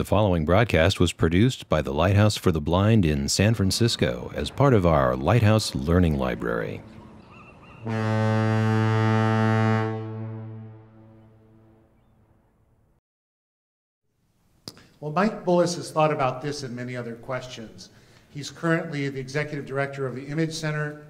following broadcast was produced by the Lighthouse for the Blind in San Francisco as part of our Lighthouse Learning Library. Well, Mike Bullis has thought about this and many other questions. He's currently the executive director of the Image Center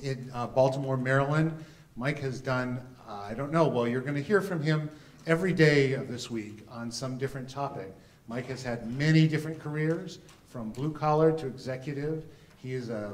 in Baltimore, Maryland. Mike has done, I don't know, well, you're going to hear from him every day of this week on some different topic. Mike has had many different careers, from blue collar to executive. He is a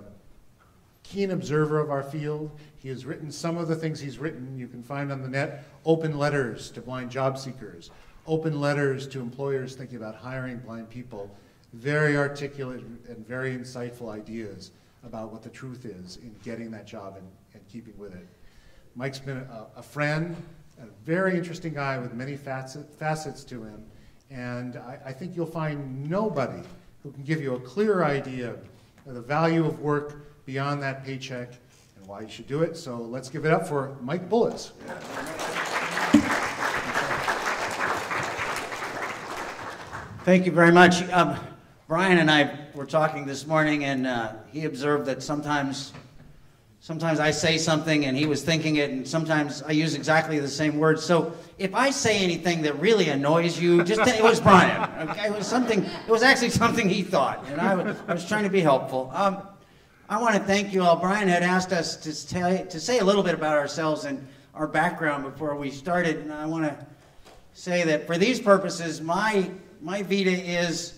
keen observer of our field. He has written some of the things he's written you can find on the net: open letters to blind job seekers, open letters to employers thinking about hiring blind people. Very articulate and very insightful ideas about what the truth is in getting that job and keeping with it. Mike's been a friend, a very interesting guy with many facets to him, and I think you'll find nobody who can give you a clear idea of the value of work beyond that paycheck and why you should do it. So let's give it up for Mike Bullis. Thank you very much. Brian and I were talking this morning, and he observed that sometimes I say something and he was thinking it, and sometimes I use exactly the same words. So if I say anything that really annoys you, just it was Brian. Okay, it was actually something he thought, and I was trying to be helpful. I want to thank you all. Brian had asked us to say a little bit about ourselves and our background before we started, and I want to say that for these purposes, my vita is,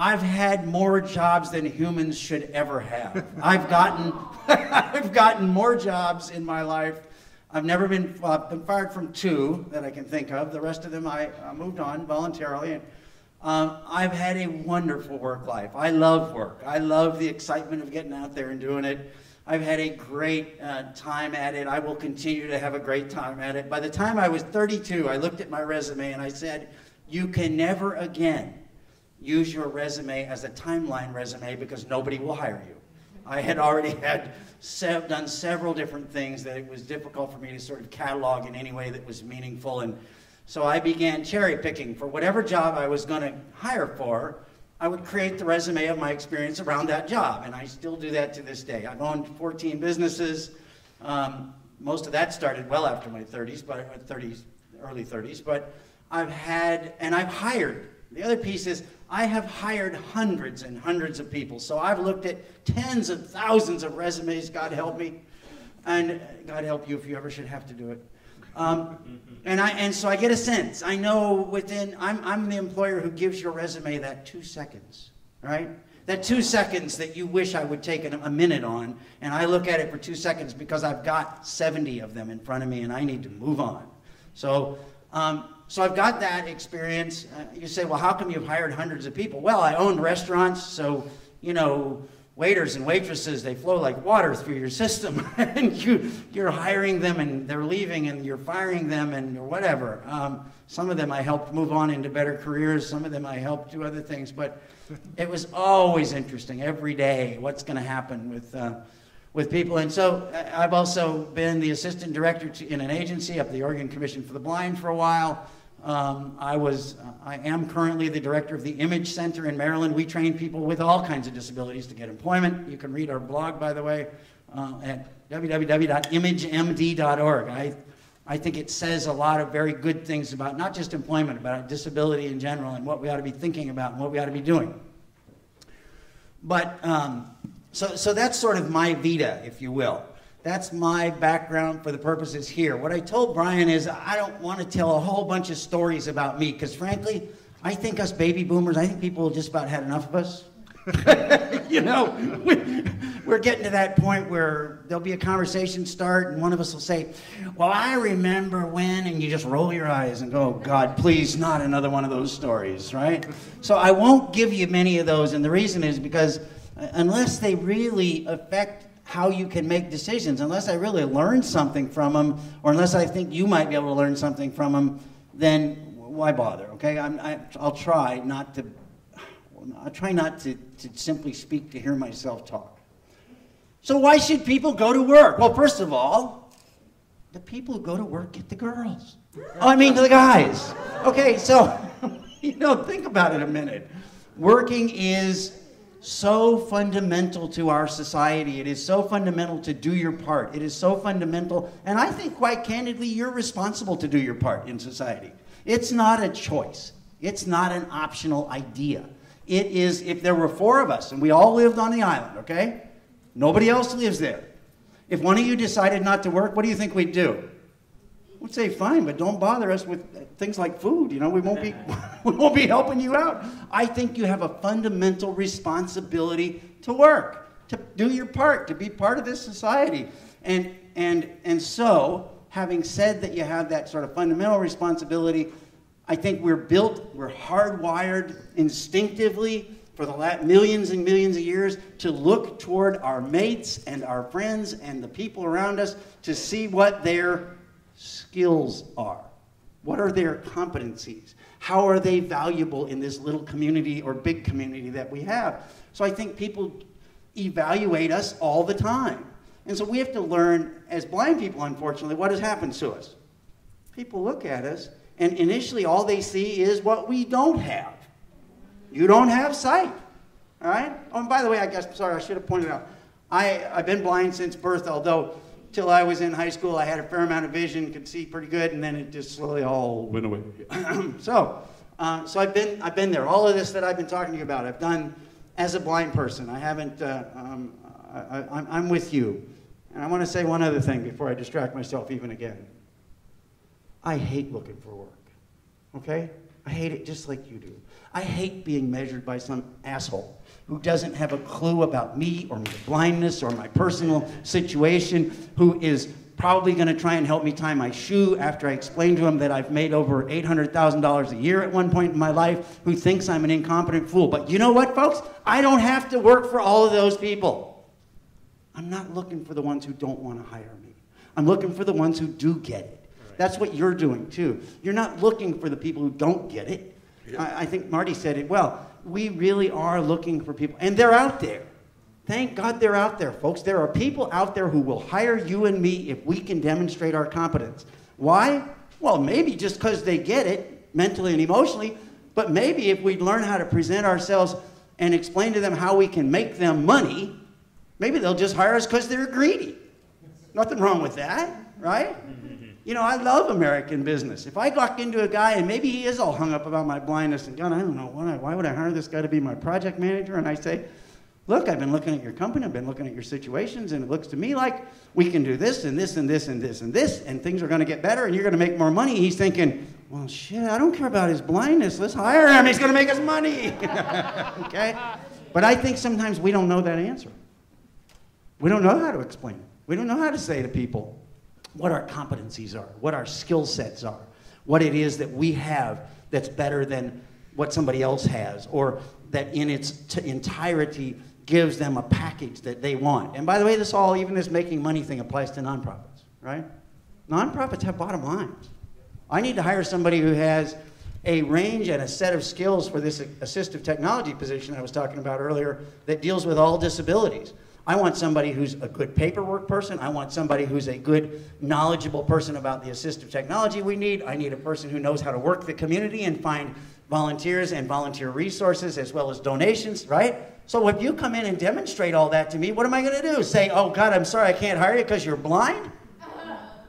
I've had more jobs than humans should ever have. I've gotten more jobs in my life. I've never been fired from 2 that I can think of. The rest of them I moved on voluntarily. I've had a wonderful work life. I love work. I love the excitement of getting out there and doing it. I've had a great time at it. I will continue to have a great time at it. By the time I was 32, I looked at my resume and I said, you can never again use your resume as a timeline resume because nobody will hire you. I had already done several different things that it was difficult for me to sort of catalog in any way that was meaningful, and so I began cherry picking for whatever job I was going to hire for. I would create the resume of my experience around that job, and I still do that to this day. I've owned 14 businesses. Most of that started well after my 30s, early 30s, but I've hired. The other piece is I have hired hundreds and hundreds of people. So I've looked at tens of thousands of resumes, God help me. And God help you if you ever should have to do it. And so I get a sense. I know I'm the employer who gives your resume that 2 seconds, right? That 2 seconds that you wish I would take a minute on, and I look at it for 2 seconds because I've got 70 of them in front of me and I need to move on. So I've got that experience. You say, well, how come you've hired hundreds of people? Well, I owned restaurants, so, waiters and waitresses, they flow like water through your system. And you're hiring them, and they're leaving, and you're firing them, and whatever. Some of them I helped move on into better careers. Some of them I helped do other things. But it was always interesting, every day, what's going to happen with people. And so I've also been the assistant director in an agency up at the Oregon Commission for the Blind for a while. I am currently the director of the Image Center in Maryland. We train people with all kinds of disabilities to get employment. You can read our blog, by the way, at www.imagemd.org. I think it says a lot of very good things about not just employment, about disability in general and what we ought to be thinking about and what we ought to be doing. But so that's sort of my vita, if you will. That's my background for the purposes here. What I told Brian is I don't want to tell a whole bunch of stories about me because, frankly, I think us baby boomers, I think people just about had enough of us. We're getting to that point where there'll be a conversation start and one of us will say, well, I remember when, and you just roll your eyes and go, oh, God, please, not another one of those stories, right? So I won't give you many of those, and the reason is because unless they really affect how you can make decisions, unless I really learn something from them, or unless I think you might be able to learn something from them, then why bother, okay? I'll try not to simply speak to hear myself talk. So why should people go to work? Well, first of all, the people who go to work get the girls. Oh, I mean the guys. Okay, so You know, think about it a minute. Working is so fundamental to our society. It is so fundamental to do your part. It is so fundamental, and I think quite candidly, you're responsible to do your part in society. It's not a choice. It's not an optional idea. It is, if there were 4 of us and we all lived on the island, okay? Nobody else lives there. If one of you decided not to work, what do you think we'd do? We'd say, fine, but don't bother us with things like food. You know, we won't be helping you out. I think you have a fundamental responsibility to work, to do your part, to be part of this society. And so, having said that you have that sort of fundamental responsibility, I think we're hardwired instinctively for the millions and millions of years to look toward our mates and our friends and the people around us to see what their skills are. What are their competencies? How are they valuable in this little community or big community that we have? So I think people evaluate us all the time. And so we have to learn, as blind people, unfortunately, what has happened to us. People look at us, and initially all they see is what we don't have. You don't have sight, all right? Oh, and by the way, I should have pointed out, I've been blind since birth, although till I was in high school, I had a fair amount of vision, could see pretty good, and then it just slowly all went away. So I've been there. All of this that I've been talking to you about, I've done as a blind person. I haven't. I'm with you, and I want to say one other thing before I distract myself even again. I hate looking for work. Okay, I hate it just like you do. I hate being measured by some asshole who doesn't have a clue about me or my blindness or my personal situation, who is probably going to try and help me tie my shoe after I explain to him that I've made over $800,000 a year at one point in my life, who thinks I'm an incompetent fool. But you know what, folks? I don't have to work for all of those people. I'm not looking for the ones who don't want to hire me. I'm looking for the ones who do get it. That's what you're doing, too. You're not looking for the people who don't get it. I think Marty said it well. We really are looking for people, and they're out there. Thank God they're out there, folks. There are people out there who will hire you and me if we can demonstrate our competence. Why? Well, maybe just because they get it, mentally and emotionally, but maybe if we learn how to present ourselves and explain to them how we can make them money, maybe they'll just hire us because they're greedy. Nothing wrong with that, right? You know, I love American business. If I walk into a guy and maybe he is all hung up about my blindness and God, I don't know, why would I hire this guy to be my project manager? And I say, look, I've been looking at your company, I've been looking at your situations, and it looks to me like we can do this and this and this and this and this, and things are going to get better and you're going to make more money. He's thinking, well, shit, I don't care about his blindness. Let's hire him. He's going to make us money. Okay? But I think sometimes we don't know that answer. We don't know how to explain it. We don't know how to say to people what our competencies are, what our skill sets are, what it is that we have that's better than what somebody else has, or that in its entirety gives them a package that they want. And by the way, even this making money thing applies to nonprofits, right? Nonprofits have bottom lines. I need to hire somebody who has a range and a set of skills for this assistive technology position I was talking about earlier that deals with all disabilities. I want somebody who's a good paperwork person. I want somebody who's a good, knowledgeable person about the assistive technology we need. I need a person who knows how to work the community and find volunteers and volunteer resources as well as donations, right? So if you come in and demonstrate all that to me, what am I going to do? Say, oh, God, I'm sorry, I can't hire you because you're blind?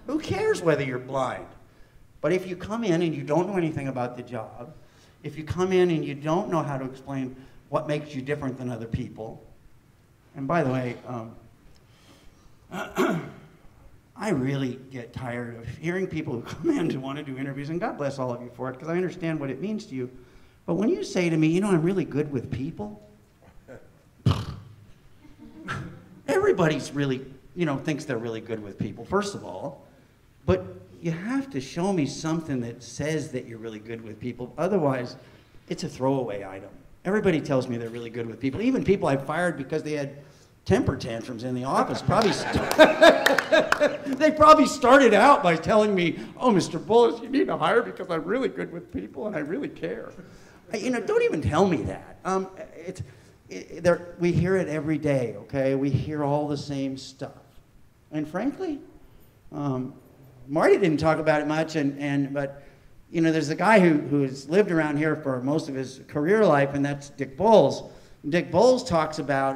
Who cares whether you're blind? But if you come in and you don't know anything about the job, if you come in and you don't know how to explain what makes you different than other people, and by the way, I really get tired of hearing people who come in to want to do interviews, and God bless all of you for it, because I understand what it means to you. But when you say to me, you know, I'm really good with people, everybody's really, thinks they're really good with people, first of all. But you have to show me something that says that you're really good with people. Otherwise, it's a throwaway item. Everybody tells me they're really good with people. Even people I fired because they had temper tantrums in the office they probably started out by telling me, oh, Mr. Bullis, you need to hire because I'm really good with people and I really care. Don't even tell me that. We hear it every day, okay? We hear all the same stuff. And frankly, Marty didn't talk about it much, but you know, there's a guy who has lived around here for most of his career life, and that's Dick Bullis. Dick Bullis talks about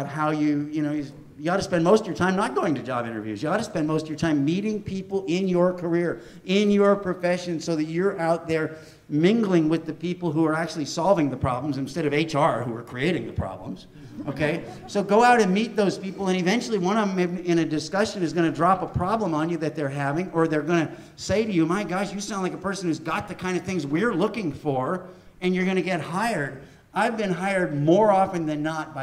how you ought to spend most of your time not going to job interviews. You ought to spend most of your time meeting people in your career, in your profession, so that you're out there mingling with the people who are actually solving the problems instead of HR who are creating the problems. Okay? So go out and meet those people, and eventually one of them in a discussion is going to drop a problem on you that they're having, or they're going to say to you, my gosh, you sound like a person who's got the kind of things we're looking for, and you're going to get hired. I've been hired more often than not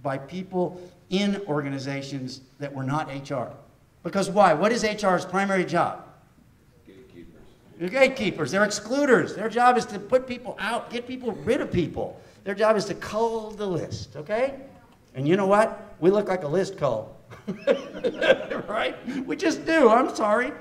by people in organizations that were not HR. Because why? What is HR's primary job? Gatekeepers. They're gatekeepers. They're excluders. Their job is to put people out, get people rid of people. Their job is to cull the list, okay? And you know what? We look like a list cull. Right? We just do. I'm sorry.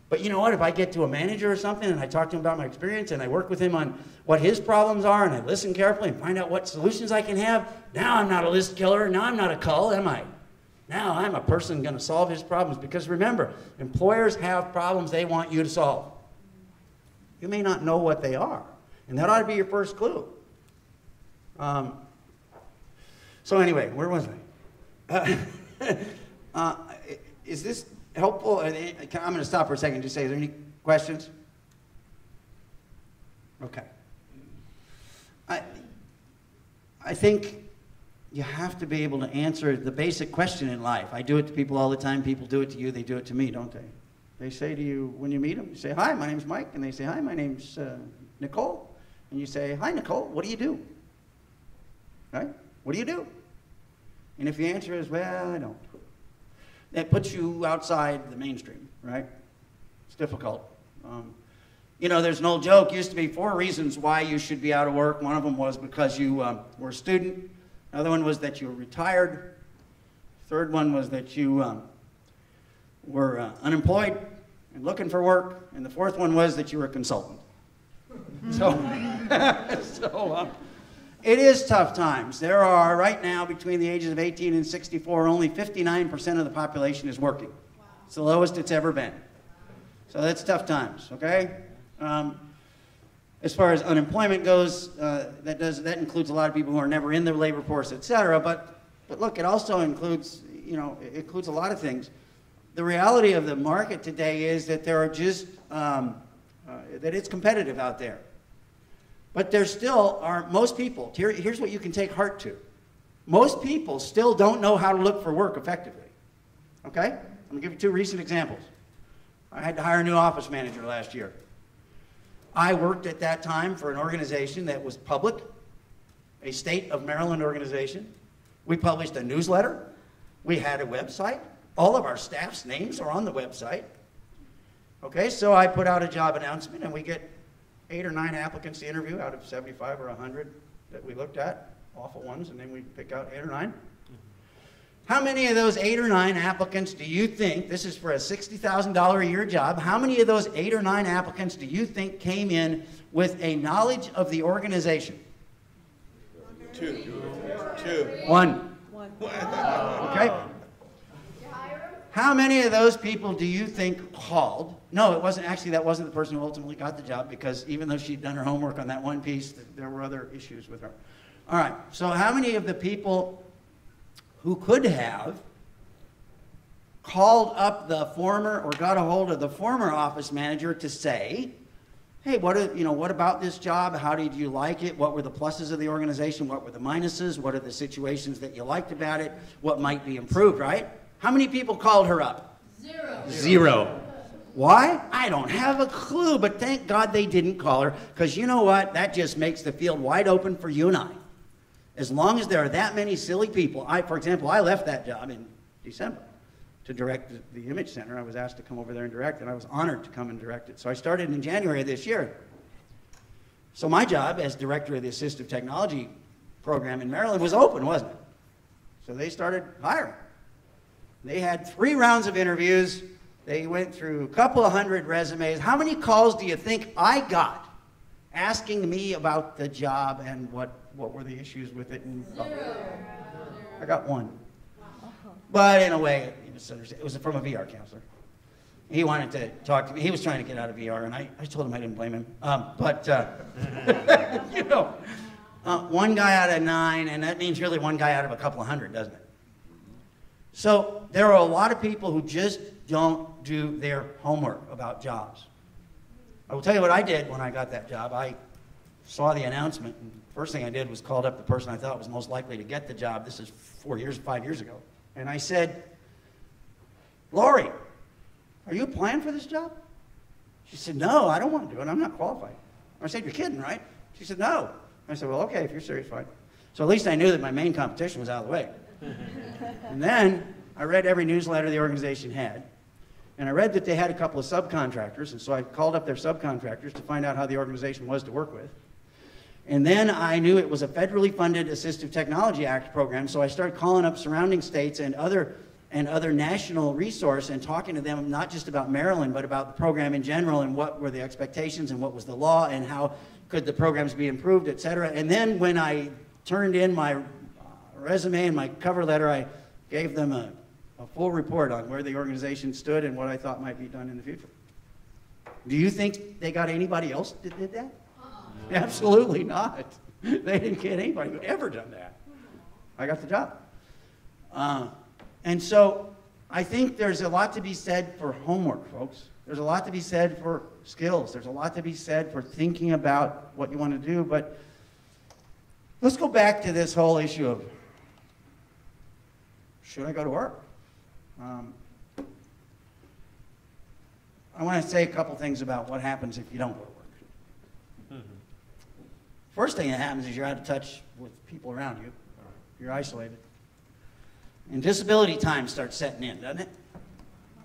But you know what? If I get to a manager or something and I talk to him about my experience and I work with him on what his problems are and I listen carefully and find out what solutions I can have, now I'm not a list killer. Now I'm not a cull, am I? Now I'm a person going to solve his problems. Because remember, employers have problems they want you to solve. You may not know what they are. And that ought to be your first clue. So anyway, where was I? Is this helpful? I'm going to stop for a second and just say, is there any questions? Okay. I think you have to be able to answer the basic question in life. I do it to people all the time. People do it to you. They do it to me, don't they? They say to you, when you meet them, you say, hi, my name's Mike. And they say, hi, my name's Nicole. And you say, hi, Nicole, what do you do? Right? What do you do? And if the answer is, well, I don't, that puts you outside the mainstream, right? It's difficult. You know, there's an old joke, used to be 4 reasons why you should be out of work. One of them was because you were a student. Another one was that you were retired. Third one was that you were unemployed and looking for work. And the fourth one was that you were a consultant. So, it is tough times. There are, right now, between the ages of 18 and 64, only 59% of the population is working. Wow. It's the lowest it's ever been. So that's tough times, okay? As far as unemployment goes, that includes a lot of people who are never in the labor force, et cetera. But look, it also includes, you know, it includes a lot of things. The reality of the market today is that there are just, that it's competitive out there. But there still are, most people, here's what you can take heart to. Most people still don't know how to look for work effectively. Okay? I'm going to give you 2 recent examples. I had to hire a new office manager last year. I worked at that time for an organization that was public, a state of Maryland organization. We published a newsletter. We had a website. All of our staff's names are on the website. Okay, so I put out a job announcement and we get 8 or 9 applicants to interview out of 75 or 100 that we looked at, awful ones, and then we pick out 8 or 9. How many of those 8 or 9 applicants do you think, this is for a $60,000 a year job, how many of those 8 or 9 applicants do you think came in with a knowledge of the organization? 2. 1. Okay. How many of those people do you think called? No, it wasn't, actually that wasn't the person who ultimately got the job, because even though she'd done her homework on that one piece, there were other issues with her. All right, so how many of the people who could have called up the former or got a hold of the former office manager to say, hey, what about this job? How did you like it? What were the pluses of the organization? What were the minuses? What are the situations that you liked about it? What might be improved, right? How many people called her up? 0. Why? I don't have a clue, but thank God they didn't call her, because you know what? That just makes the field wide open for you and I. As long as there are that many silly people. For example, I left that job in December to direct the Image Center. I was asked to come over there and direct it. I was honored to come and direct it. So I started in January of this year. So my job as director of the Assistive Technology program in Maryland was open, wasn't it? So they started hiring. They had 3 rounds of interviews. They went through a couple of 100 resumes. How many calls do you think I got asking me about the job and what were the issues with it? And I got 1. But in a way, it was from a VR counselor. He wanted to talk to me. He was trying to get out of ER, and I told him I didn't blame him. You know, one guy out of 9, and that means really one guy out of a couple of hundred, doesn't it? So there are a lot of people who just don't do their homework about jobs. I will tell you what I did when I got that job. I saw the announcement, and the first thing I did was called up the person I thought was most likely to get the job. This is 5 years ago. And I said, Lori, are you applying for this job? She said, no, I don't want to do it. I'm not qualified. I said, you're kidding, right? She said, no. I said, well, okay, if you're serious, fine. So at least I knew that my main competition was out of the way. And then I read every newsletter the organization had. And I read that they had a couple of subcontractors, and so I called up their subcontractors to find out how the organization was to work with. And then I knew it was a federally funded Assistive Technology Act program, so I started calling up surrounding states and other national resource and talking to them not just about Maryland, but about the program in general and what were the expectations and what was the law and how could the programs be improved, et cetera. And then when I turned in my resume and my cover letter, I gave them a full report on where the organization stood and what I thought might be done in the future. Do you think they got anybody else that did that? Absolutely not. They didn't get anybody who ever done that. I got the job. And so I think there's a lot to be said for homework, folks. There's a lot to be said for skills. There's a lot to be said for thinking about what you want to do. But let's go back to this whole issue of, should I go to work? I want to say a couple things about what happens if you don't go to work. First thing that happens is you're out of touch with people around you. You're isolated. And disability time starts setting in, doesn't it?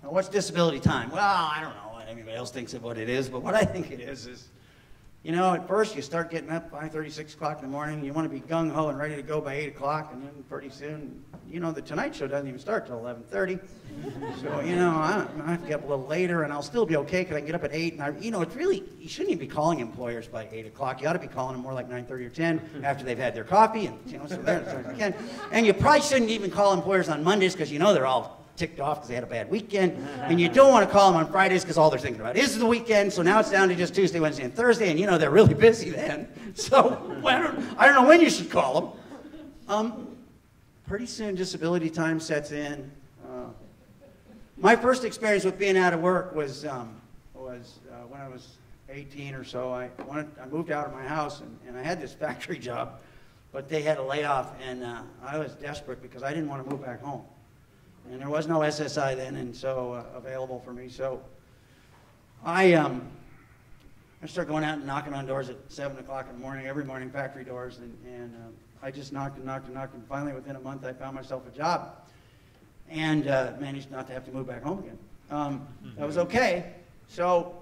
Now, what's disability time? Well, I don't know what anybody else thinks of what it is, but what I think it is, you know, at first you start getting up 5:30, 6 o'clock in the morning. You want to be gung-ho and ready to go by 8 o'clock, and then pretty soon, you know, the Tonight Show doesn't even start till 11:30. So, you know, I have to get up a little later, and I'll still be okay because I can get up at 8. And, you know, it's really, you shouldn't even be calling employers by 8 o'clock. You ought to be calling them more like 9:30 or 10 after they've had their coffee, and, you know, so there as you can. And you probably shouldn't even call employers on Mondays because, you know, they're all ticked off because they had a bad weekend. And you don't want to call them on Fridays because all they're thinking about is the weekend. So now it's down to just Tuesday, Wednesday, and Thursday, and, you know, they're really busy then. So I don't know when you should call them. Pretty soon disability time sets in. My first experience with being out of work was when I was 18 or so. I moved out of my house, and I had this factory job, but they had a layoff, and I was desperate because I didn't want to move back home. And there was no SSI then, and so available for me. So I started going out and knocking on doors at 7 o'clock in the morning, every morning, factory doors, and I just knocked and knocked and knocked, and finally within a month I found myself a job and managed not to have to move back home again. That was okay. So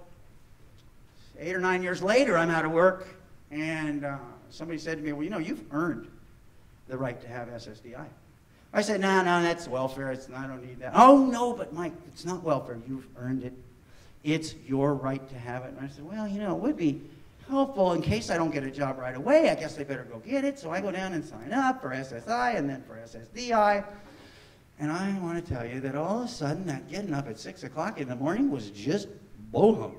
8 or 9 years later, I'm out of work, and somebody said to me, well, you know, you've earned the right to have SSDI. I said, no, that's welfare. I don't need that. Oh, no, but Mike, it's not welfare. You've earned it. It's your right to have it. And I said, well, you know, it would be helpful in case I don't get a job right away. I guess I better go get it. So I go down and sign up for SSI and then for SSDI. And I want to tell you that all of a sudden that getting up at 6 o'clock in the morning was just boho.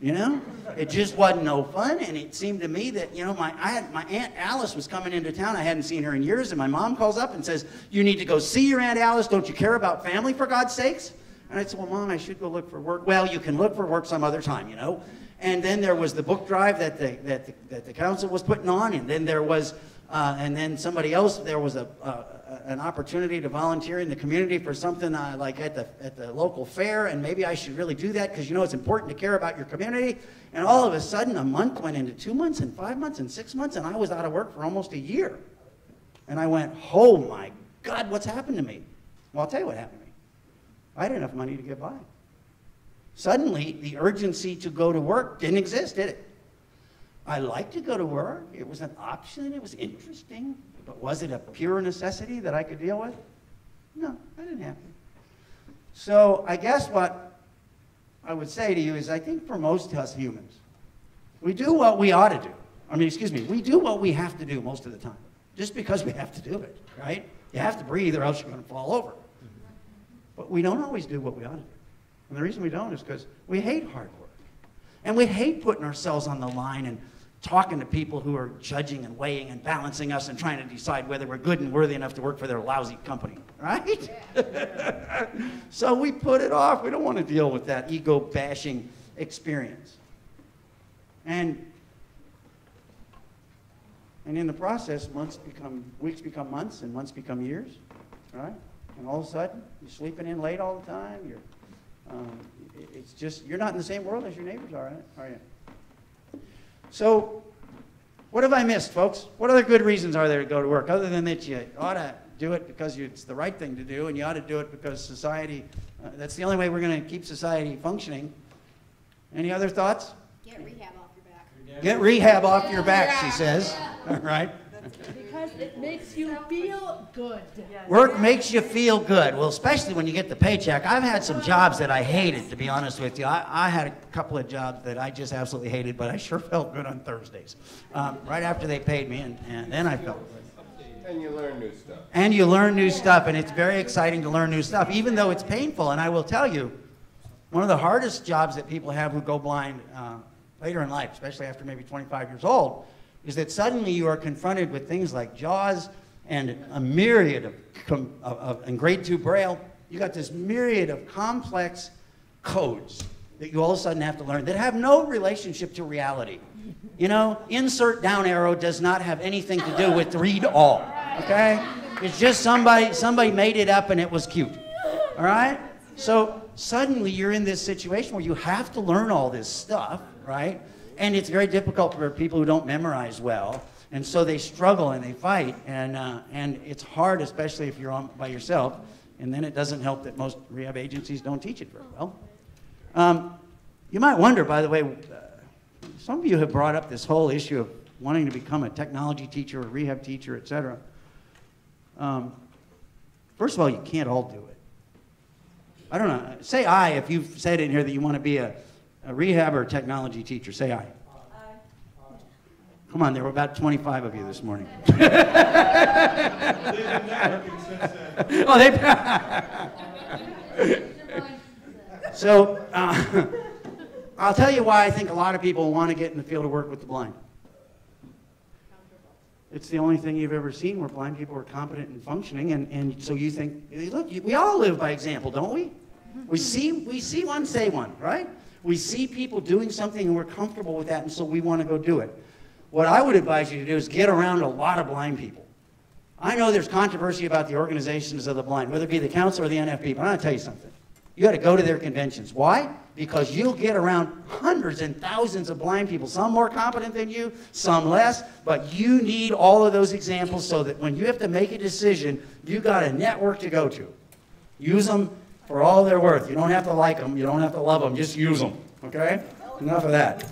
You know, it just wasn't no fun, and it seemed to me that, you know, my Aunt Alice was coming into town. I hadn't seen her in years, and my mom calls up and says, you need to go see your Aunt Alice. Don't you care about family, for God's sakes? And I said, well, Mom, I should go look for work. Well, you can look for work some other time, you know. And then there was the book drive that the council was putting on, and then there was, and then somebody else, there was an opportunity to volunteer in the community for something like at the local fair, and maybe I should really do that because, you know, it's important to care about your community. And all of a sudden, a month went into 2 months and 5 months and 6 months, and I was out of work for almost a year. And I went, oh my God, what's happened to me? Well, I'll tell you what happened to me. I had enough money to get by. Suddenly, the urgency to go to work didn't exist, did it? I liked to go to work. It was an option. It was interesting. But was it a pure necessity that I could deal with? No, that didn't happen. So I guess what I would say to you is I think for most of us humans, we do what we ought to do. We do what we have to do most of the time, just because we have to do it, right? You have to breathe or else you're going to fall over. But we don't always do what we ought to do. And the reason we don't is because we hate hard work. And we hate putting ourselves on the line and talking to people who are judging and weighing and balancing us and trying to decide whether we're good and worthy enough to work for their lousy company, right? So we put it off. We don't want to deal with that ego-bashing experience. And in the process, weeks become months, and months become years, right? And all of a sudden, you're sleeping in late all the time. It's just, you're not in the same world as your neighbors are you? So, what have I missed, folks? What other good reasons are there to go to work, other than that you ought to do it because it's the right thing to do, and you ought to do it because society, that's the only way we're going to keep society functioning. Any other thoughts? Get rehab off your back. Get rehab off your back, she says. All right. Because it makes you feel good. Work makes you feel good. Well, especially when you get the paycheck. I've had some jobs that I hated, to be honest with you. I had a couple of jobs that I just absolutely hated, but I sure felt good on Thursdays. Right after they paid me, and then I felt good. And you learn new stuff. And you learn new stuff, and it's very exciting to learn new stuff, even though it's painful. And I will tell you, one of the hardest jobs that people have who go blind later in life, especially after maybe 25 years old, is that suddenly you are confronted with things like JAWS and a myriad in grade 2 Braille. You got this myriad of complex codes that you all of a sudden have to learn that have no relationship to reality. You know, insert down arrow does not have anything to do with read all, okay? It's just somebody made it up and it was cute, all right? So suddenly you're in this situation where you have to learn all this stuff, right? And it's very difficult for people who don't memorize well, and so they struggle and they fight, and it's hard, especially if you're on by yourself. And then it doesn't help that most rehab agencies don't teach it very well. You might wonder, by the way, some of you have brought up this whole issue of wanting to become a technology teacher, a rehab teacher, etc. First of all, you can't all do it. I don't know. Say aye if you've said in here that you want to be a rehab or technology teacher. Say aye. Aye. Come on, there were about 25 of you this morning. Oh, So, I'll tell you why I think a lot of people want to get in the field of work with the blind. It's the only thing you've ever seen where blind people are competent and functioning, and so you think, look, we all live by example, don't we? We see one, say one, right? We see people doing something and we're comfortable with that, and so we want to go do it. What I would advise you to do is get around a lot of blind people. I know there's controversy about the organizations of the blind, whether it be the council or the NFB, but I'm going to tell you something. You got to go to their conventions. Why? Because you'll get around hundreds and thousands of blind people, some more competent than you, some less, but you need all of those examples so that when you have to make a decision, you got a network to go to. Use them for all they're worth. You don't have to like them. You don't have to love them. Just use them. Okay? Enough of that.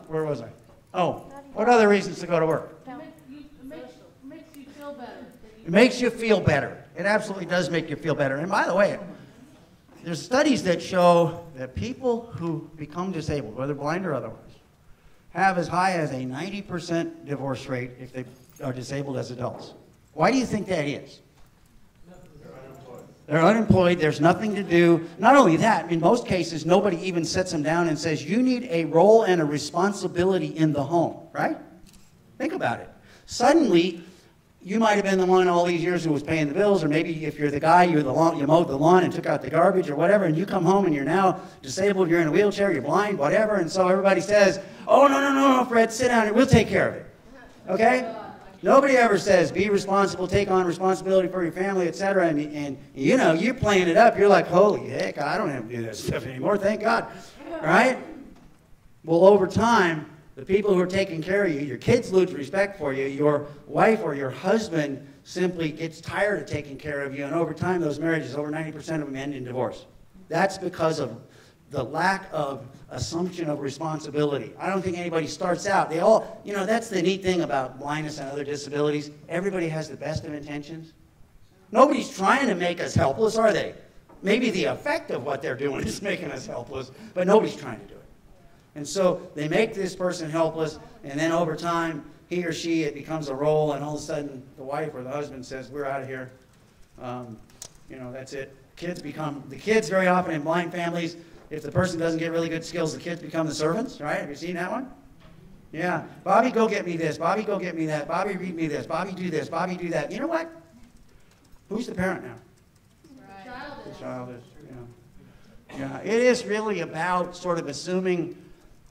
Where was I? Oh, what other reasons to go to work? It makes you feel better. It makes you feel better. It absolutely does make you feel better. And by the way, there's studies that show that people who become disabled, whether blind or otherwise, have as high as a 90% divorce rate if they are disabled as adults. Why do you think that is? They're unemployed, there's nothing to do. Not only that, in most cases, nobody even sets them down and says, you need a role and a responsibility in the home, right? Think about it. Suddenly, you might have been the one all these years who was paying the bills, or maybe if you're the guy, you mowed the lawn and took out the garbage or whatever, and you come home and you're now disabled, you're in a wheelchair, you're blind, whatever, and so everybody says, oh, no, Fred, sit down and we'll take care of it, okay? Nobody ever says, be responsible, take on responsibility for your family, etc. And you know, you're playing it up. You're like, holy heck, I don't have to do that stuff anymore, thank God, right? Well, over time, the people who are taking care of you, your kids lose respect for you, your wife or your husband simply gets tired of taking care of you, and over time, those marriages, over 90% of them end in divorce. That's because of the lack of assumption of responsibility. I don't think anybody starts out. They all, you know, that's the neat thing about blindness and other disabilities. Everybody has the best of intentions. Nobody's trying to make us helpless, are they? Maybe the effect of what they're doing is making us helpless, but nobody's trying to do it. And so they make this person helpless, and then over time, he or she, it becomes a role, and all of a sudden, the wife or the husband says, we're out of here. You know, that's it. The kids very often in blind families, if the person doesn't get really good skills, the kids become the servants, right? Have you seen that one? Yeah. Bobby, go get me this. Bobby, go get me that. Bobby, read me this. Bobby, do this. Bobby, do that. You know what? Who's the parent now? The child is, yeah. It is really about sort of assuming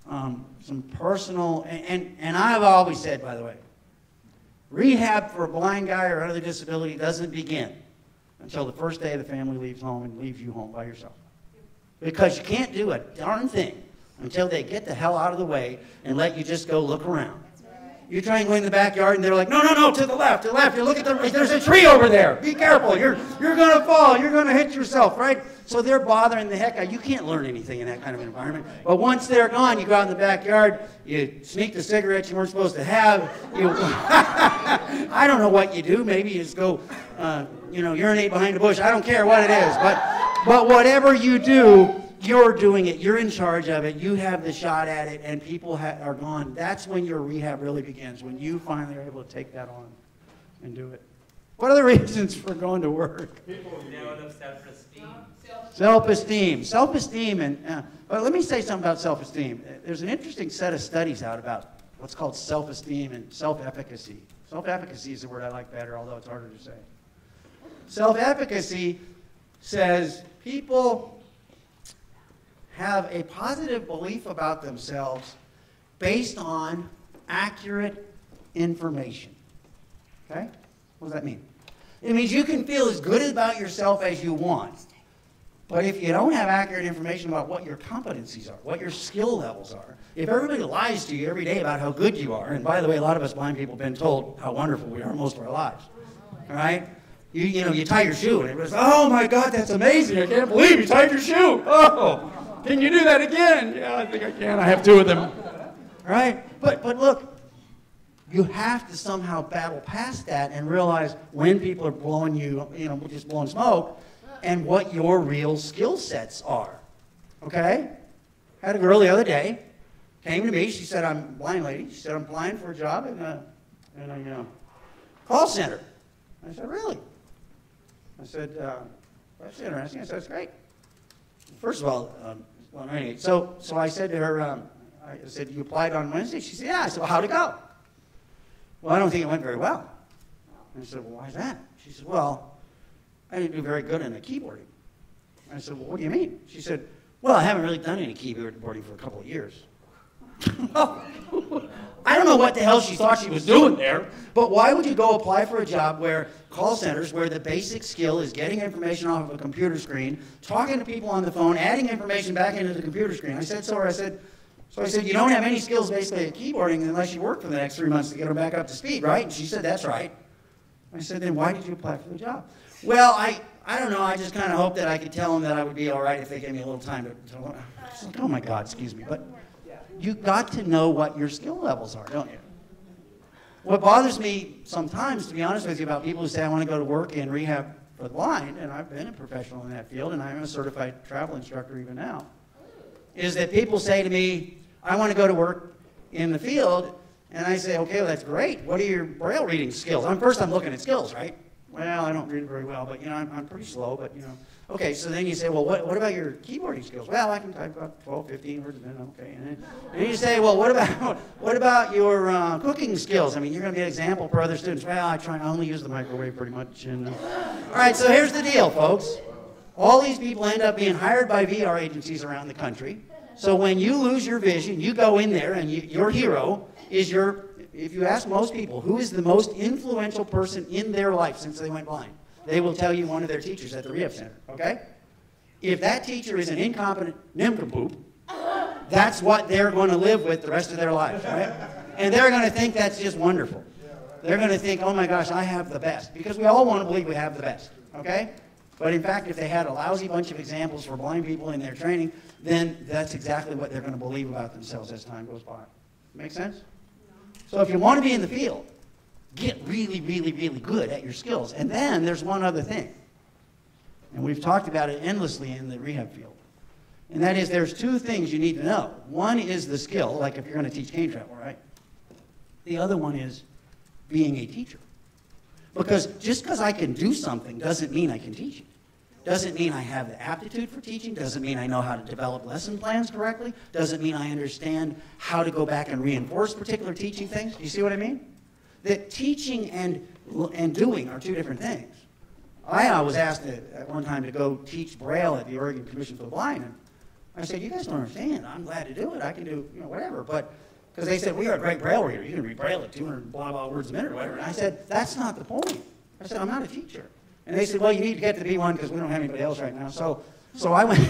some personal, and I've always said, by the way, rehab for a blind guy or other disability doesn't begin until the first day the family leaves home and leaves you home by yourself. Because you can't do a darn thing until they get the hell out of the way and let you just go look around. You try and go in the backyard and they're like, no, to the left, You look at there's a tree over there. Be careful. You're going to fall. You're going to hit yourself, right? So they're bothering the heck out. You can't learn anything in that kind of environment. But once they're gone, you go out in the backyard, you sneak the cigarettes you weren't supposed to have. I don't know what you do. Maybe you just go, urinate behind a bush. I don't care what it is. But whatever you do, you're doing it. You're in charge of it. You have the shot at it, and people are gone. That's when your rehab really begins, when you finally are able to take that on and do it. What are the reasons for going to work? People develop self-esteem. Self-esteem, but let me say something about self-esteem. There's an interesting set of studies out about what's called self-esteem and self-efficacy. Self-efficacy is the word I like better, although it's harder to say. Self-efficacy says people have a positive belief about themselves based on accurate information. Okay? What does that mean? It means you can feel as good about yourself as you want. But if you don't have accurate information about what your competencies are, what your skill levels are, if everybody lies to you every day about how good you are, and by the way, a lot of us blind people have been told how wonderful we are most of our lives, all right? You tie your shoe, and everybody's, oh my God, that's amazing. I can't believe you tied your shoe. Oh, can you do that again? Yeah, I think I can. I have 2 of them. All right? But look, you have to somehow battle past that and realize when people are blowing you, just blowing smoke, and what your real skill sets are. Okay? I had a girl the other day, came to me. She said, I'm a blind lady. She said, I'm applying for a job in a call center. I said, really? I said, that's interesting. I said, that's great. First of all, anyway, so I said to her, I said, you applied on Wednesday? She said, yeah. I said, well, how'd it go? Well, I don't think it went very well. I said, well, why is that? She said, well, I didn't do very good in the keyboarding. I said, well, what do you mean? She said, well, I haven't really done any keyboarding for a couple of years. Well, I don't know what the hell she thought she was doing there, but why would you go apply for a job where call centers, where the basic skill is getting information off of a computer screen, talking to people on the phone, adding information back into the computer screen? I said, so I said, you don't have any skills basically at keyboarding unless you work for the next 3 months to get them back up to speed, right? And she said, that's right. I said, then why did you apply for the job? Well, I don't know. I just kind of hoped that I could tell them that I would be all right if they gave me a little time to like, oh my God, excuse me. But you got to know what your skill levels are, don't you? What bothers me sometimes, to be honest with you, about people who say, I want to go to work in rehab for the blind, and I've been a professional in that field, and I'm a certified travel instructor even now, is that people say to me, I want to go to work in the field, and I say, okay, well, that's great. What are your Braille reading skills? First I'm looking at skills, right? Well, I don't read very well, but, I'm pretty slow, but, Okay, so then you say, well, what about your keyboarding skills? Well, I can type about 12, 15 words a minute, okay. And then you say, well, what about your cooking skills? I mean, you're going to be an example for other students. Well, I only use the microwave pretty much. And, all right, so here's the deal, folks. All these people end up being hired by VR agencies around the country. So when you lose your vision, you go in there, and your hero is if you ask most people, who is the most influential person in their life since they went blind? They will tell you one of their teachers at the rehab center, okay? If that teacher is an incompetent nincompoop, that's what they're going to live with the rest of their lives, right? And they're going to think that's just wonderful. They're going to think, oh my gosh, I have the best. Because we all want to believe we have the best, okay? But in fact, if they had a lousy bunch of examples for blind people in their training, then that's exactly what they're going to believe about themselves as time goes by. Make sense? So if you want to be in the field, get really, really, really good at your skills. And then there's one other thing. And we've talked about it endlessly in the rehab field. And that is there's 2 things you need to know. One is the skill, like if you're going to teach cane travel, right? The other one is being a teacher. Because just because I can do something doesn't mean I can teach it. Doesn't mean I have the aptitude for teaching, doesn't mean I know how to develop lesson plans correctly, doesn't mean I understand how to go back and reinforce particular teaching things. Do you see what I mean? That teaching and doing are two different things. I was asked at one time to go teach Braille at the Oregon Commission for the Blind, and I said, you guys don't understand. I'm glad to do it. I can do, whatever. But because they said, we are a great Braille reader. You can read Braille at 200 blah, blah words a minute or whatever. And I said, that's not the point. I said, I'm not a teacher. And they said, well, you need to get to be one because we don't have anybody else right now. So I went,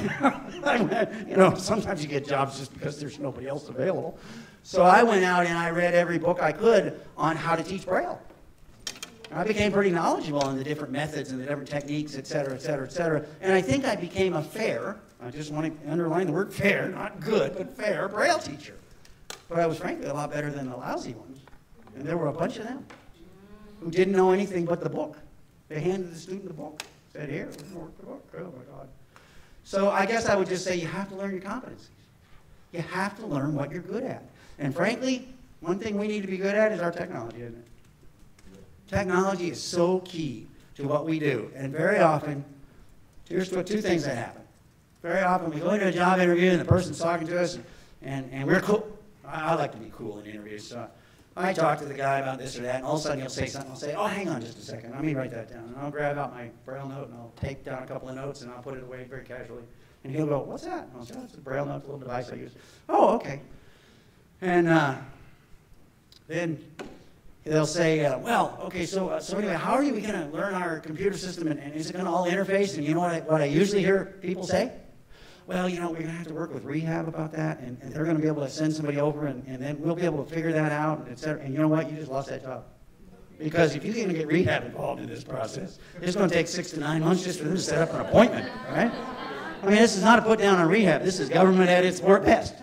sometimes you get jobs just because there's nobody else available. So I went out and I read every book I could on how to teach Braille. I became pretty knowledgeable on the different methods and the different techniques, et cetera, et cetera, et cetera. And I think I became a fair, I just want to underline the word fair, not good, but fair Braille teacher. But I was frankly a lot better than the lousy ones. And there were a bunch of them who didn't know anything but the book. They handed the student the book, said, here, work the book. Oh my God. So I guess I would just say you have to learn your competencies. You have to learn what you're good at. And frankly, one thing we need to be good at is our technology, isn't it? Technology is so key to what we do. And very often, here's two things that happen. Very often we go into a job interview and the person's talking to us and we're cool. I like to be cool in interviews. So I talk to the guy about this or that, and all of a sudden he'll say something. I'll say, oh, hang on just a second. Let me write that down. And I'll grab out my Braille note and I'll take down a couple of notes and I'll put it away very casually. And he'll go, what's that? And I'll say, oh, it's a Braille note, a little device I use. Oh, okay. And then they'll say, well, okay, so anyway, how are we going to learn our computer system, and is it going to all interface? And you know what I usually hear people say? Well, we're going to have to work with rehab about that, and they're going to be able to send somebody over, and then we'll be able to figure that out, et cetera. And you know what? You just lost that job. Because if you're going to get rehab involved in this process, it's going to take 6 to 9 months just for them to set up an appointment, right? I mean, this is not a put down on rehab. This is government at its best.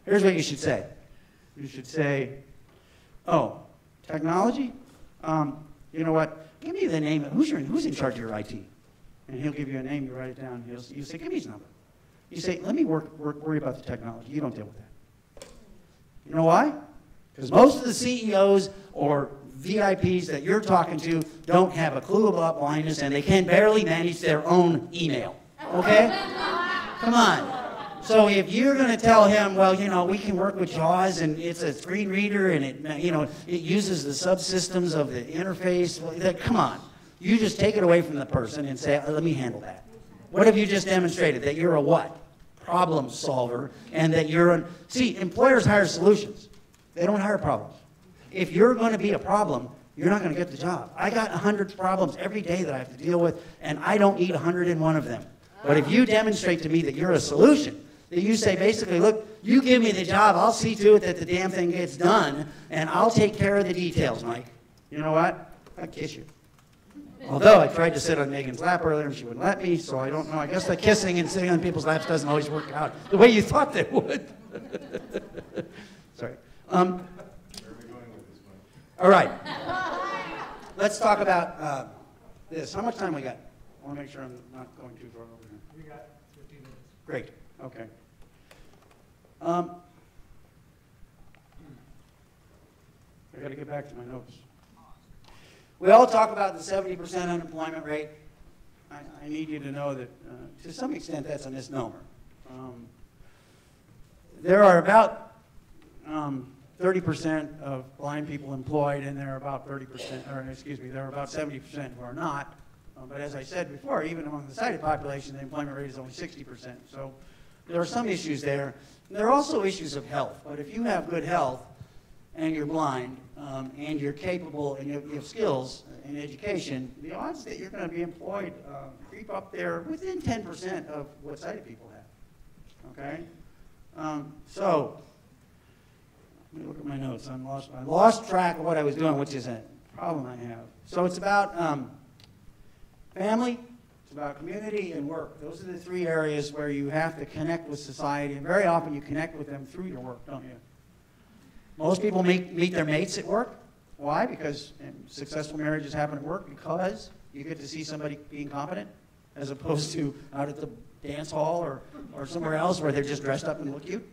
Here's what you should say. You should say, oh, technology? You know what? Give me the name. Who's in charge of your IT? And he'll give you a name. You write it down. You say, give me his number. You say, let me worry about the technology. You don't deal with that. You know why? Because most of the CEOs or VIPs that you're talking to don't have a clue about blindness, and they can barely manage their own email. Okay? Come on. So if you're going to tell him, well, we can work with JAWS, and it's a screen reader, and it uses the subsystems of the interface, well, come on. You just take it away from the person and say, let me handle that. What have you just demonstrated? That you're a what? Problem solver, and that see, employers hire solutions. They don't hire problems. If you're going to be a problem, you're not going to get the job. I got 100 problems every day that I have to deal with, and I don't need 101 of them. But if you demonstrate to me that you're a solution, that you say basically, look, you give me the job, I'll see to it that the damn thing gets done, and I'll take care of the details, Mike. You know what? I'll kiss you. Although I tried to sit on Megan's lap earlier and she wouldn't let me, so I don't know. I guess the kissing and sitting on people's laps doesn't always work out the way you thought they would. Sorry. Where are we going with this one? All right. Let's talk about this. How much time we got? I want to make sure I'm not going too far over here. We got 15 minutes. Great. Okay. I got to get back to my notes. We all talk about the 70% unemployment rate. I need you to know that to some extent that's a misnomer. There are about 30% of blind people employed, and there are about 30%, or excuse me, there are about 70% who are not. But as I said before, even among the sighted population, the employment rate is only 60%. So there are some issues there. There are also issues of health. But if you have good health and you're blind and you're capable and you have skills in education, the odds that you're going to be employed creep up there within 10% of what sighted people have. Okay? So let me look at my notes. I lost track of what I was doing, which is a problem I have. So it's about family, it's about community, and work. Those are the three areas where you have to connect with society, and very often you connect with them through your work, don't you? Most people meet their mates at work. Why? Because successful marriages happen at work because you get to see somebody being competent as opposed to out at the dance hall or somewhere else where they're just dressed up and look cute.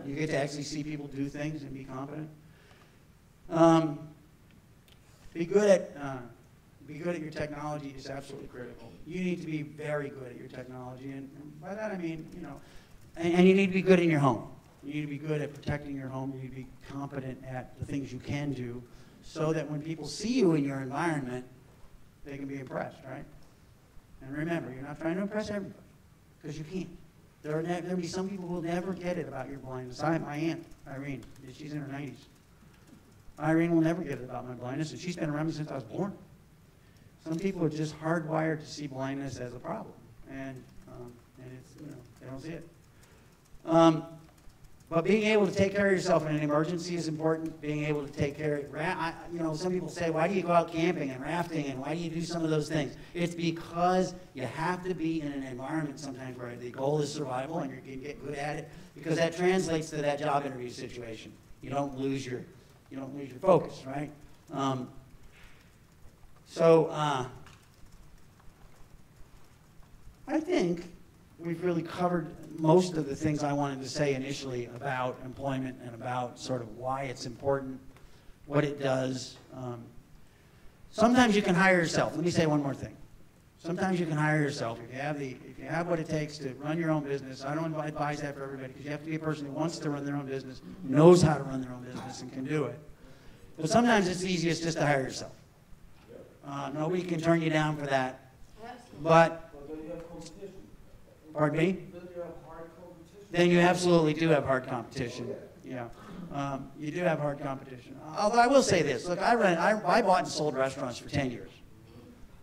You get to actually see people do things and be competent. Be good at be good at your technology is absolutely critical. You need to be very good at your technology, and by that I mean, you know, and you need to be good in your home. You need to be good at protecting your home. You need to be competent at the things you can do so that when people see you in your environment, they can be impressed, right? And remember, you're not trying to impress everybody, because you can't. There'll be some people who will never get it about your blindness. My aunt, Irene, she's in her 90s. Irene will never get it about my blindness, and she's been around me since I was born. Some people are just hardwired to see blindness as a problem, and it's, you know, they don't see it. But being able to take care of yourself in an emergency is important. Being able to take care of, you know, some people say, why do you go out camping and rafting and why do you do some of those things? It's because you have to be in an environment sometimes where the goal is survival and you can get good at it, because that translates to that job interview situation. You don't lose your focus, right? I think we've really covered most of the things I wanted to say initially about employment and about sort of why it's important, what it does. Sometimes you can hire yourself. Let me say one more thing. Sometimes you can hire yourself if you have what it takes to run your own business. I don't advise that for everybody, because you have to be a person who wants to run their own business, knows how to run their own business, and can do it. But sometimes it's easiest just to hire yourself. Nobody can turn you down for that. But pardon me? Then you absolutely do have hard competition. Yeah, you do have hard competition. Although I will say this: look, I bought and sold restaurants for 10 years,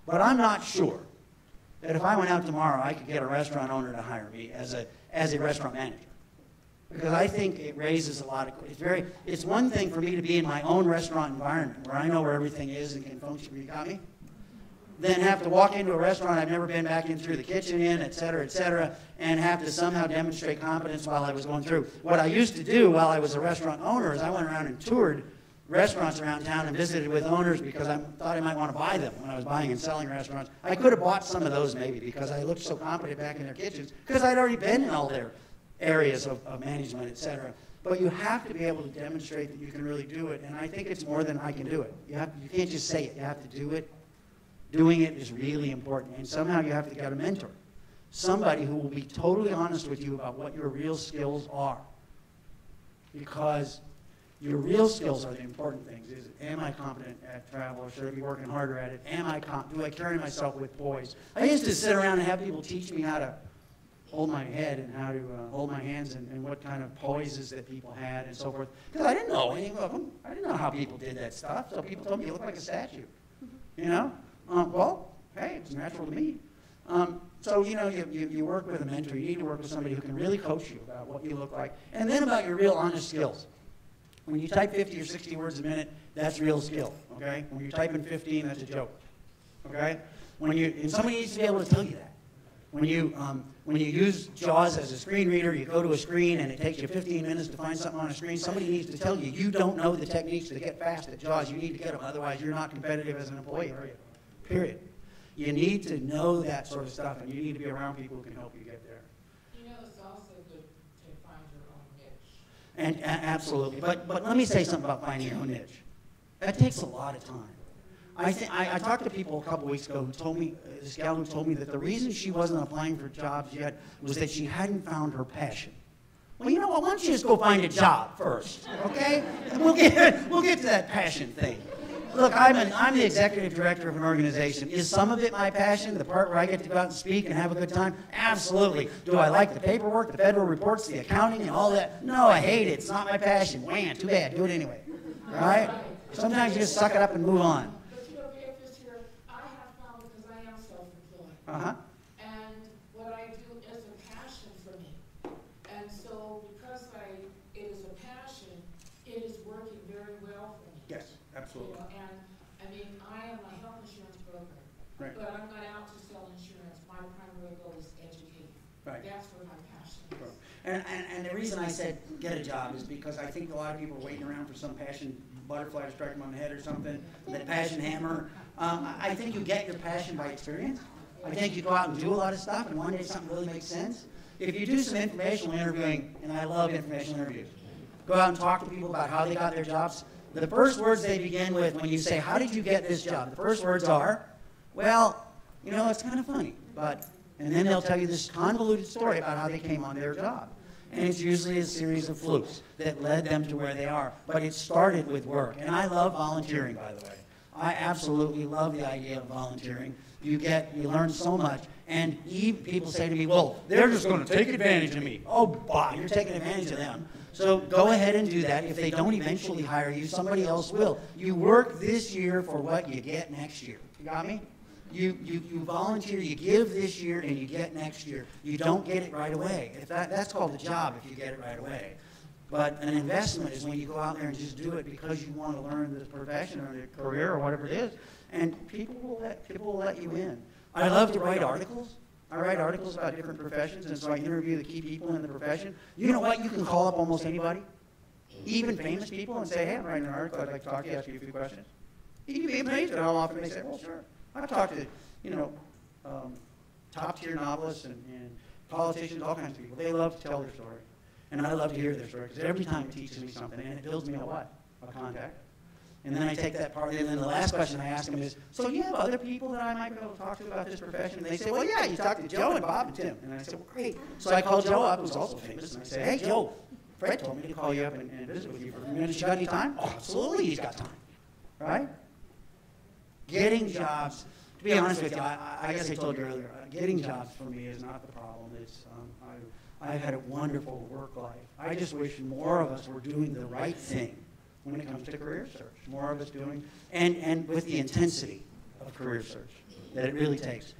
but I'm not sure that if I went out tomorrow, I could get a restaurant owner to hire me as a restaurant manager, because I think it raises a lot of. It's one thing for me to be in my own restaurant environment where I know where everything is and can function. You got me? Then have to walk into a restaurant I've never been back in through the kitchen in, et cetera, and have to somehow demonstrate competence while I was going through. What I used to do while I was a restaurant owner is I went around and toured restaurants around town and visited with owners because I thought I might want to buy them when I was buying and selling restaurants. I could have bought some of those maybe because I looked so competent back in their kitchens, because I'd already been in all their areas of management, et cetera. But you have to be able to demonstrate that you can really do it, and I think it's more than I can do it. You can't just say it, you have to do it. Doing it is really important, and somehow you have to get a mentor. Somebody who will be totally honest with you about what your real skills are. Because your real skills are the important things. Am I competent at travel, or should I be working harder at it? Do I carry myself with poise? I used to sit around and have people teach me how to hold my head and how to hold my hands and what kind of poises that people had and so forth. Because I didn't know any of them. I didn't know how people did that stuff, so people told me you look like a statue. You know? Well, hey, it's natural to me. So, you know, you work with a mentor. You need to work with somebody who can really coach you about what you look like. And then about your real honest skills. When you type 50 or 60 words a minute, that's real skill, okay? When you're typing 15, that's a joke, okay? And somebody needs to be able to tell you that. When you use JAWS as a screen reader, you go to a screen and it takes you 15 minutes to find something on a screen, somebody needs to tell you, you don't know the techniques to get fast at JAWS. You need to get them, otherwise you're not competitive as an employee, are you? Period. You need to know that sort of stuff, and you need to be around people who can help you get there. You know, it's also good to find your own niche. And absolutely. But let me say something about finding your own niche. That takes a lot of time. I talked to people a couple weeks ago who told me, this gal who told me that the reason she wasn't applying for jobs yet was that she hadn't found her passion. Well, you know what? Why don't you just go find a job first, okay? And we'll get to that passion thing. Look, I'm the executive director of an organization. Is some of it my passion, the part where I get to go out and speak and have a good time? Absolutely. Do I like the paperwork, the federal reports, the accounting, and all that? No, I hate it. It's not my passion. Wham, too bad. Do it anyway. Right? Sometimes you just suck it up and move on. But you know, this year, I have found, because I am self-employed, and what I do is a passion for me. And so because it is a passion, it is working very well for me. Yes, absolutely. You know, and I mean, I am a health insurance broker, Right. but I'm not out to sell insurance. My primary goal is educating. Right. That's where my passion is. And the reason I said get a job is because I think a lot of people are waiting around for some passion butterfly to strike them on the head or something, that passion hammer. I think you get your passion by experience. I think you go out and do a lot of stuff, and one day something really makes sense. If you do some informational interviewing, and I love informational interviews, go out and talk to people about how they got their jobs. The first words they begin with when you say, how did you get this job? The first words are, Well, you know, it's kind of funny, and then they'll tell you this convoluted story about how they came on their job. And it's usually a series of flukes that led them to where they are. But it started with work. And I love volunteering, by the way. I absolutely love the idea of volunteering. You learn so much. And people say to me, well, they're just going to take advantage of me. Oh, bah, you're taking advantage of them. So go ahead and do that. If they don't eventually hire you, somebody else will. You work this year for what you get next year. You got me? You volunteer, you give this year, and you get next year. You don't get it right away. That's called a job if you get it right away. But an investment is when you go out there and just do it because you want to learn this profession or the career or whatever it is, and people will let you in. I love to write articles. I write articles about different professions, and so I interview the key people in the profession. You know what? You can call up almost anybody, even famous people, and say, hey, I'm writing an article. I'd like to talk to you, ask you a few questions. You'd be amazed at how often they say, well, sure. I've talked to, top-tier novelists and politicians, all kinds of people. They love to tell their story. And I love to hear their story, because every time it teaches me something, and it builds me a what? A contact. And then I take that part, and then the last question I ask them is, so you have other people that I might be able to talk to about this profession? And they say, well, yeah, you talk to Joe and Bob and Tim. And I say, well, great. So I call Joe up, who's also famous, and I say, hey, Joe, Fred told me to call you up and visit with you for a few minutes. You got any time? Oh, absolutely, he's got time. Right? Getting jobs, to be honest with you, I guess I told you earlier, getting jobs for me is not the problem. It's I've had a wonderful work life. I just wish more of us were doing the right thing when it comes to career search. More of us doing, and with the intensity of career search that it really takes.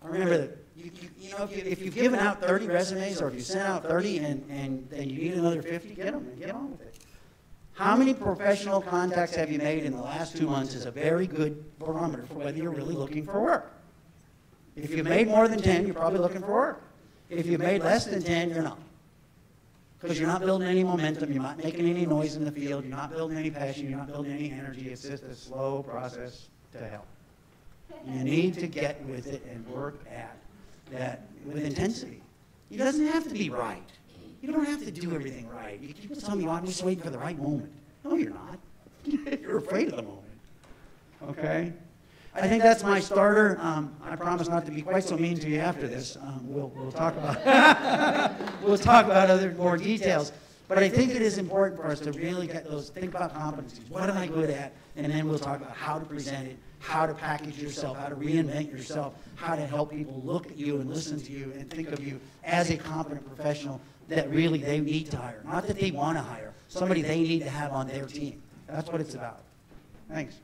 I remember that if you've given out 30 resumes, or if you sent out 30 and then you need another 50, get them and get on with it. How many professional contacts have you made in the last 2 months is a very good barometer for whether you're really looking for work. If you've made more than 10, you're probably looking for work. If you've made less than 10, you're not. Because you're not building any momentum, you're not making any noise in the field, you're not building any passion, you're not building any energy. It's just a slow process to hell. You need to get with it and work at that with intensity. It doesn't have to be right. You don't have to do everything right. People tell me, I'm just waiting for the right moment. No, you're not. You're afraid of the moment. Okay? I think that's my starter. I promise not to be quite so mean to you after this. We'll talk about we'll talk about other more details. But I think it is important for us to really get those, think about competencies. What am I good at? And then we'll talk about how to present it, how to package yourself, how to reinvent yourself, how to help people look at you and listen to you and think of you as a competent professional that really they need to hire. Not that they want to hire, somebody they need to have on their team. That's what it's about. Thanks.